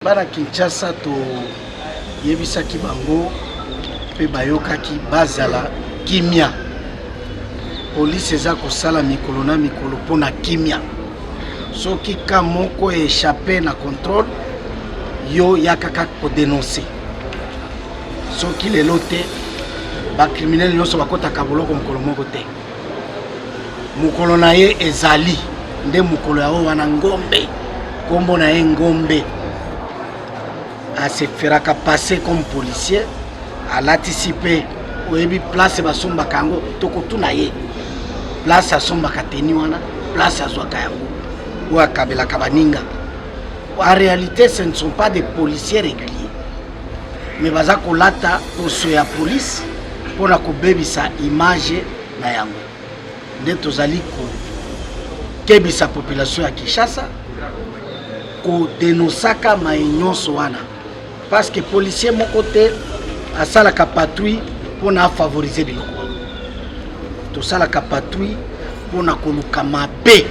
Bana Kinshasa to yebisaki bango pe bayokaki bazala kimia. Police eza kosala mikolo na mikolo pona kimia. Soki ka moko échappé na contrôle yo yakaka ko dénoncer. Soki lelo te ba criminel nyonso bakota kaboloko mokolo moko te. Mokolo na ye ezali nde mokolo ya wana ngombe. Kombo na ye ngombe. À se faire passer comme policier, à l'anticiper, ou ebi place basomba kango, toko tunaye, place à somba kateniwana, place à Zouakayango, ou à Kabela Kabaninga. En réalité, ce ne sont pas des policiers réguliers, mais baza kolata poso ya police pour la kobebisa image na yango. Nde tozali ko kebisa population ya Kinshasa ko denosaka maïnyonso wana. Parce que les policiers mon côté à ça la patrouille pour favoriser les locaux. Tout ça la patrouille pour na koluka mabe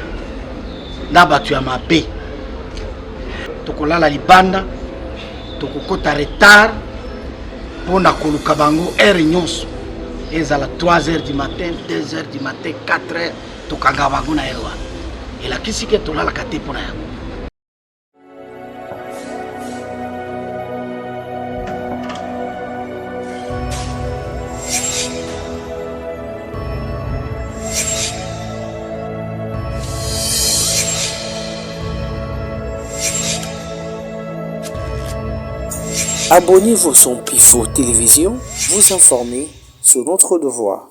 na batu ya mabe. Tokolala libanda tokokota retard pour na koluka bango heure nyonso. Ezala 3h du matin, 2h du matin, 4h tokanga bango na heure. Et la kisi ke tolala kate pour na yango. Abonnez-vous sur Pifo Télévision, vous informer sur notre devoir.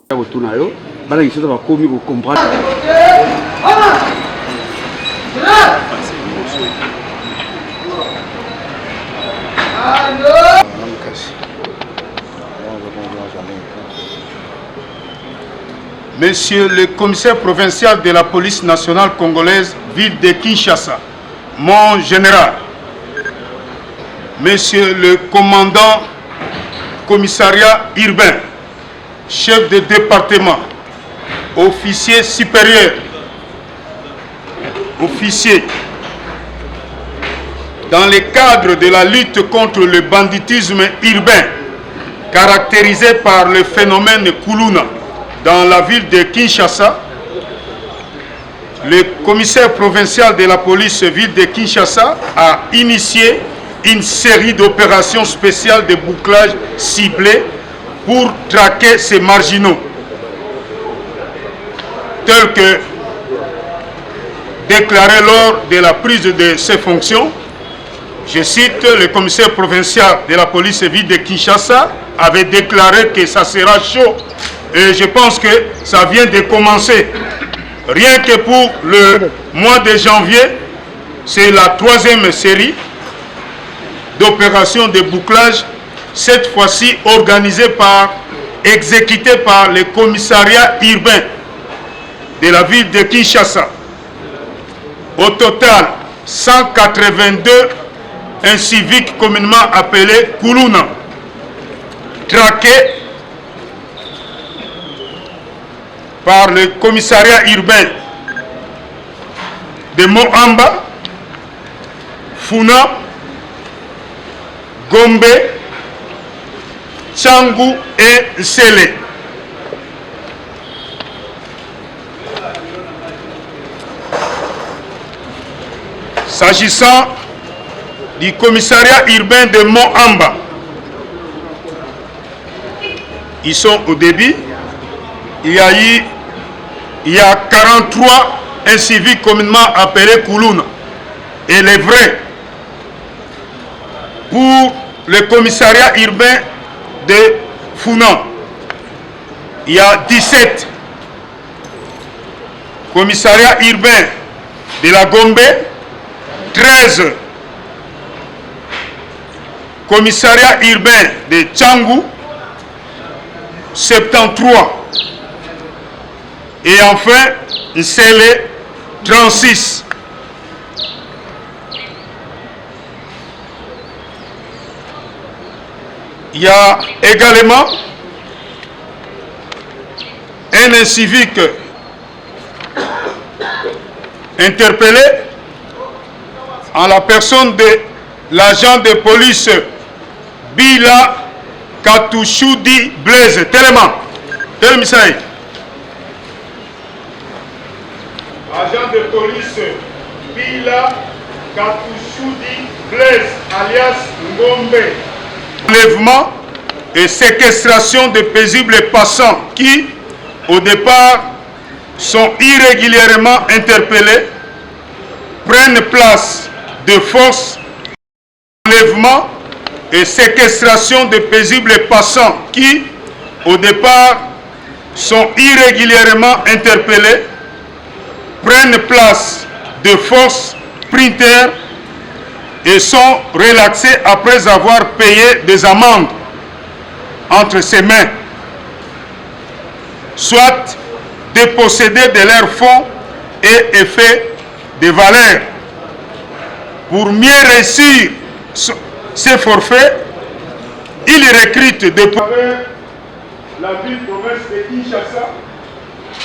Monsieur le commissaire provincial de la police nationale congolaise, ville de Kinshasa, mon général, Monsieur le commandant commissariat urbain, chef de département, officier supérieur, officier, dans le cadre de la lutte contre le banditisme urbain, caractérisé par le phénomène Kuluna dans la ville de Kinshasa, le commissaire provincial de la police ville de Kinshasa a initié une série d'opérations spéciales de bouclage ciblées pour traquer ces marginaux, tels que déclaré lors de la prise de ses fonctions. Je cite, le commissaire provincial de la police ville de Kinshasa avait déclaré que ça sera chaud et je pense que ça vient de commencer. Rien que pour le mois de janvier, c'est la 3e série d'opérations de bouclage, cette fois-ci exécutée par le commissariat urbain de la ville de Kinshasa. Au total, 182 inciviques communément appelés Kuluna, traqués par le commissariat urbain de Moamba, Funa, Gombe, Tchangu et Nsele. S'agissant du commissariat urbain de Moamba, ils sont au début. Il y a 43 inciviques communément appelés Kuluna. Et les vrais, pour le commissariat urbain de Founan, il y a 17. Commissariat urbain de la Gombe, 13. Commissariat urbain de Tchangu, 73. Et enfin, Nsele, 36. Il y a également un incivique interpellé en la personne de l'agent de police Bila Katouchoudi Blaise. Tellement. Telemisaï. Agent de police Bila Katouchoudi Blaise, alias Ngombe. Enlèvement et séquestration de paisibles passants qui, au départ, sont irrégulièrement interpellés, prennent place de force. Enlèvement et séquestration de paisibles passants qui, au départ, sont irrégulièrement interpellés, prennent place de force, printer et sont relaxés après avoir payé des amendes entre ses mains, soit dépossédés de leurs fonds et effets de valeur. Pour mieux réussir ces forfaits, il recrute des la ville-province de Kinshasa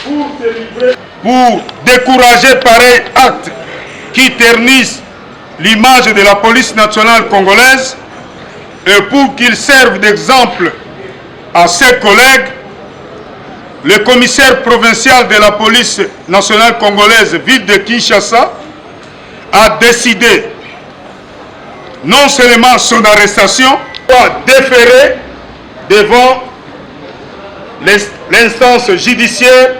pour se livrer, pour décourager pareil acte qui ternissent l'image de la police nationale congolaise et pour qu'ils servent d'exemple à ses collègues. Le commissaire provincial de la police nationale congolaise, ville de Kinshasa, a décidé non seulement son arrestation, mais déféré devant l'instance judiciaire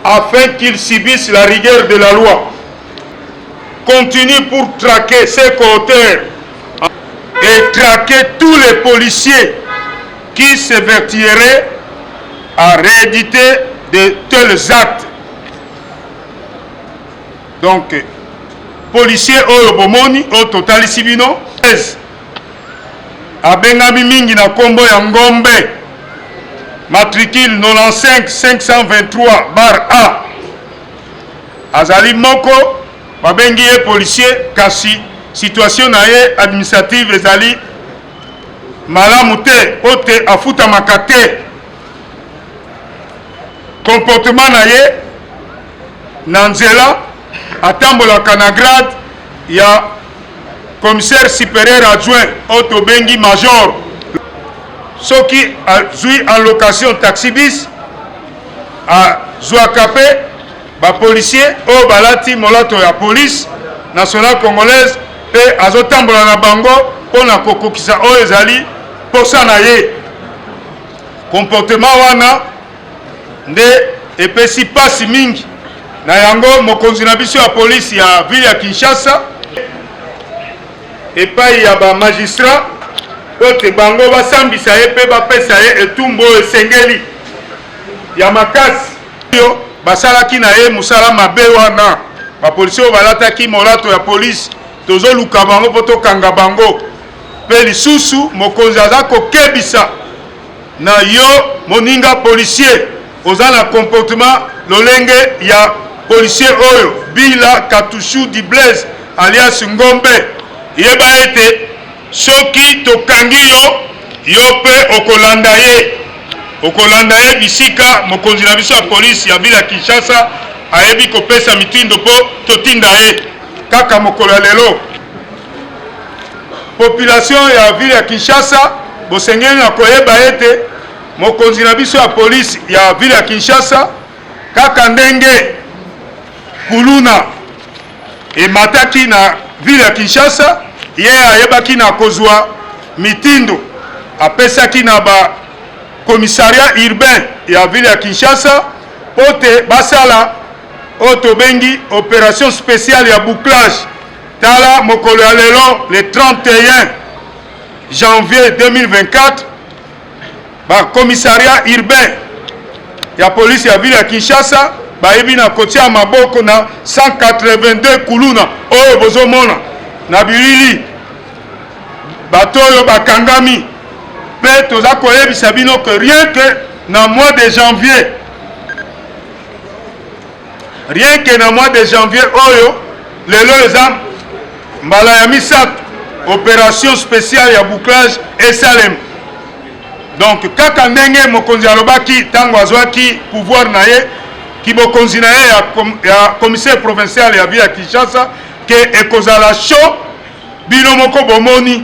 afin qu'il subisse la rigueur de la loi. Continue pour traquer ses coauteurs et traquer tous les policiers qui se vertueraient à rééditer de tels actes. Donc, policier oyo bomoni o totali sibino abengami mingi na kombo ya Ngombe, matricule 95 523 bar A. Azali moko babengi ye policier kasi situation na ye administrative ezali malamu te ote afuta makate. Comportement na ye na nzela atambolaka na grade ya commissaire supérieur adjoint oto bengi major. Soki azui en location taxi bis azwaka pe ba policier o balati molato ya police nationale congolaise pe azotambola na bango pona kokokisa oyo ezali posa na ye. Comportement wana nde epesi pasi mingi na yango mokonzi na biso ya polisi ya ville ya Kinshasa epai ya ba magistrat ote bango basambisa ye pe bapesa ye etumbo esengeli ya makasi yo basalaki na ye musala mabe wana bapolisi oyo balataki molato ya polisi tozoluka bango mpo tokanga bango pe lisusu mokonzi aza kokebisa na yo moninga policier oza na comportement lolenge ya policier oyo Bila Katouchoudi Blaise alias Ngombe. Yeba ete soki tokangi yo pe okolanda ye bisika mokonzi na biso ya polisi ya ville ya Kinshasa ayebi kopesa mitindo po totinda ye kaka mokolo lelo. Population ya ville ya Kinshasa bosengeli na koyeba ete mokonzi na biso ya polisi ya ville ya Kinshasa kaka ndenge kuluna emataki na ville ya Kinshasa ye ayebaki na kozwa mitindo apesaki na ba commissariat urbain ya ville ya Kinshasa pote basala oto bengi opération spéciale ya bouclage. Tala mokolo ya lelo le 31 janvier 2024 ba commissariat urbain ya police ya ville ya Kinshasa bayebi na kotia maboko na 182 kuluna oyo bozomona na bilili bato oyo bakangami pe toza koyebisa bino que rien que na mois de janvier oyo lelo eza mbala ya misato opération spéciale ya bouclage esalem. Donc kaka ndenge mokonzi alobaki tango azwaki pouvoir na ye kibokonzi na ye ya commissaire provincial ya ville ya Kinshasa ke ekozala chaud bino moko bomoni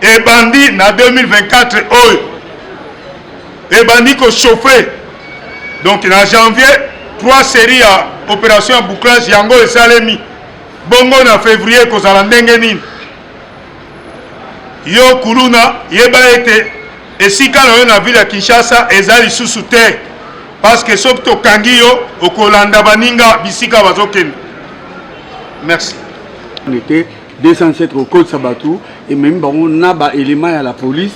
ebandi na 2024 oyo ebandi ko chauffer. Donc en janvier 3 séries à opération bouclage yango esalemi bongo na février kozala ndenge nini yo kuluna yeba ete esika na yo na ville ya Kinshasa eza lisusu te parce que soki tokangi yo okolanda baninga bisika bazokende. Merci. On était 207 au code Sabatou et même on a ba élément à la police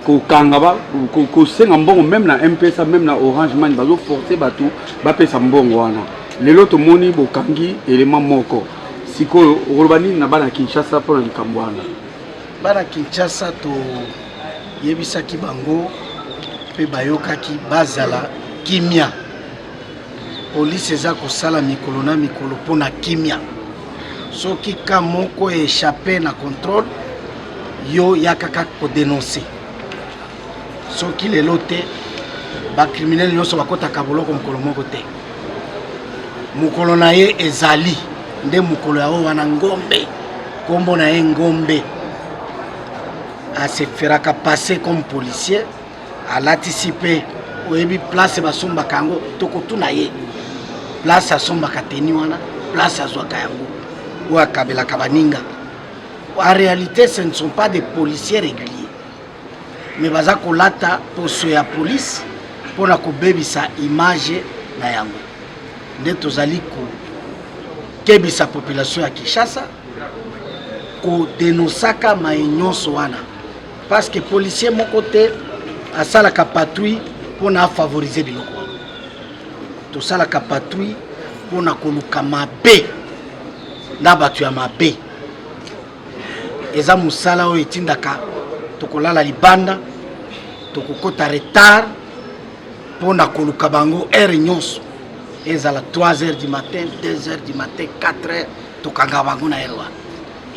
ko kangaba ko senga mbongo même na MPSA même na Orange Man bazo forcer batou ba pesa mbongo wana lelo to moni bo kangi élément moko siko rolbani na bana Kinshasa pour le kambwana bana Kinshasa to yebisaki bango pe bayokaki bazala kimia police eza kosala mikolo na mikolo pona kimia soki ka moko échappé na contrôle yo yakaka ko dénoncer soki lelo te ba criminel nyonso bakotaka boloko mokolo moko te mokolo na ye ezali nde mokolo ya wana ngombe kombo na ye ngombe a se feraka passer comme policier à l'anticiper oyebi place basombaka yango tokotuna ye place asombaka teni wana place azwaka yango ou akabelaka baninga. En réalité ce ne sont pas des policiers réguliers mais baza kolata poso ya police pona kobebisa image na yango nde tozali ko kebisa population ya Kinshasa ko denosaka maïnyonso wana parce que policier moko te asalaka patrouille pona favoriser biloko tosalaka patrouille pona koluka mabe na batu ya mabe eza musala oyo etindaka tokolala libanda tokokota retard pona koluka bango heure nyonso ezala 3h du matin 2h du matin 4h tokanga bango na heure wana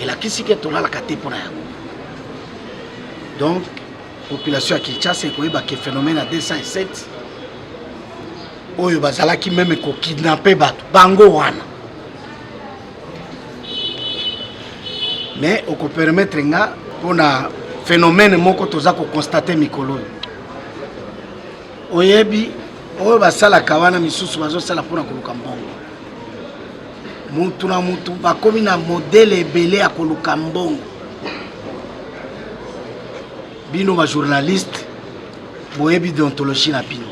elakisi ke tolalaka te pona yango. Donc population ya Kinshasa ekoyeba ke phénomène ya 207 oyo bazalaki meme kokidnape bato bango wana mais okopermettre nga pona phénomène moko toza koconstater mikolo oyebi oyo basalaka wana misusu bazosala pona koluka mbongo mutu na mutu bakomi na modele ebele ya koluka mbongo bino ba journaliste boyebi déontologie na bino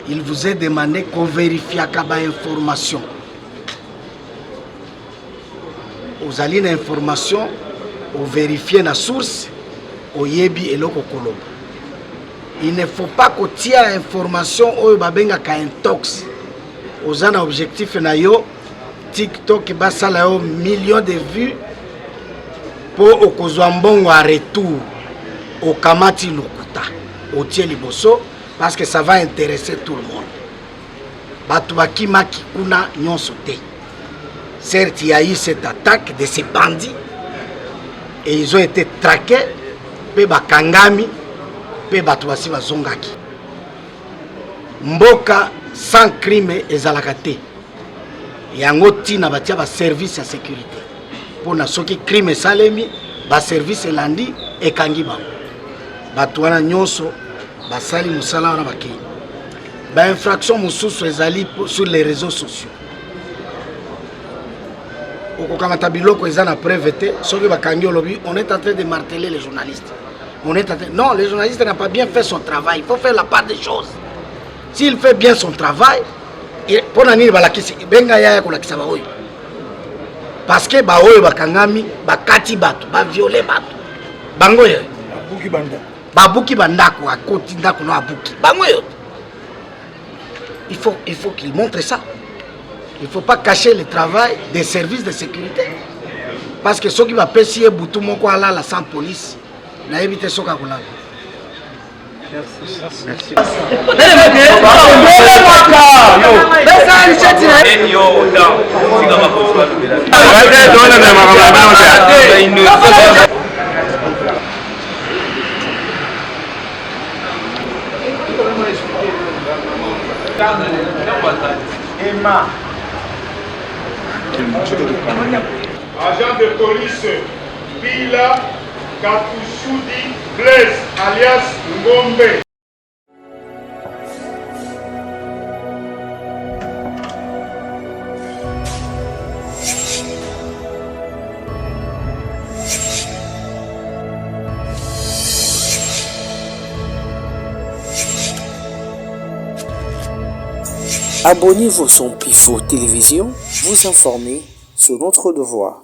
il vous est demandé qu'on vérifie ba information ozali na information o vérifier na source oyebi eloko koloba. Il ne faut pas que tu aies information oyo babengaka intox oza na objectif na yo TikTok basala yo millions de vues po okozwa mbongo a retour okamati lokuta otie liboso parce que ça va intéresser tout le monde batu bakimaki kuna nyonso te. Certes il y a eu cette attaque de ces bandits et ils ont été traqués pe bakangami pe batu basi bazongaki mboka sans crime ezalaka te yango tina batia ba service ya sécurité pona soki crime esalemi ba service elandi ekangi bango batu wana nyonso basali musala wana bakei ba infraction mosusu ezali sur les réseaux sociaux okokamata biloko eza na preuve te soki bakangi olobi on est en train de marteler les journalistes. On est en train... Non, le journaliste n'a pas bien fait son travail. Il faut faire la part des choses. S'il fait bien son travail, pour nani balakisi benga ya kolakisa ba oyo. Parce que ba oyo bakangami bakati bato, ba violer bato. Bango yo. Babuki banda. Babuki banda ko akoti ndako no abuki. Bango yo. Il faut qu'il montre ça. Il ne faut pas cacher le travail des services de sécurité. Parce que ceux qui va pesier butu moko ala la sans police. Na éviter ce qu'on a. Merci. Agent de police Bila Kakusudi Blaise alias Ngombe. Abonnez-vous sur Pifo Télévision, vous informer sur notre devoir.